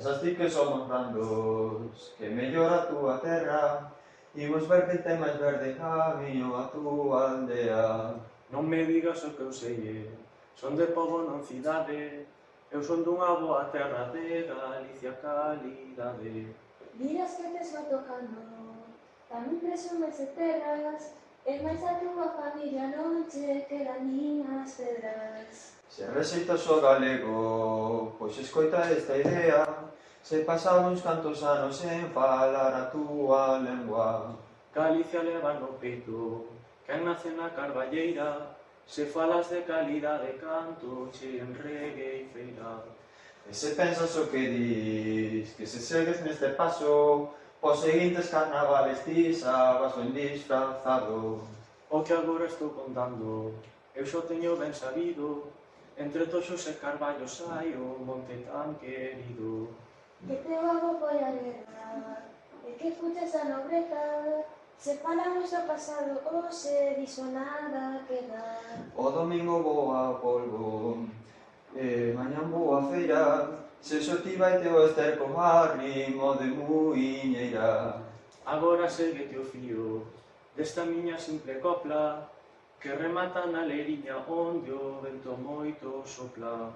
Pensas ti que somos randos, que mellora a túa terra, imos ver que ten máis verde camiño a túa aldea. Non me digas o que eu sei, son de pobo non cidade, eu son dunha boa terra de Galicia calidade. Dirás que tes va tocando, tamén presumes de terras, e máis a túa familia non che quedan nin as pedras. Se rexeitas o galego, pois escoita esta idea, se pasan uns cantos anos en falar a túa lengua. Galicia leva no peito, quen nace na carballeira, se falas de calidade canto che enregue e feira. E se pensas o que dis, que se segues neste paso, pos seguintes carnavales ti sabas ben disfrazado. O que agora estou contando, eu xo teño ben sabido, entre toxos e carballos hai o monte tan querido. Que teu avó foi a guerra, e que fuches a nobreza, se falamos do pasado, hoxe diso nada queda. O domingo vou a polvo, e mañan vou a feira, se xo ti vai teo esterco arrimo de muiñeira. Agora séguete o fío desta miña simple copla, que remata na leiriña onde o vento moito sopla.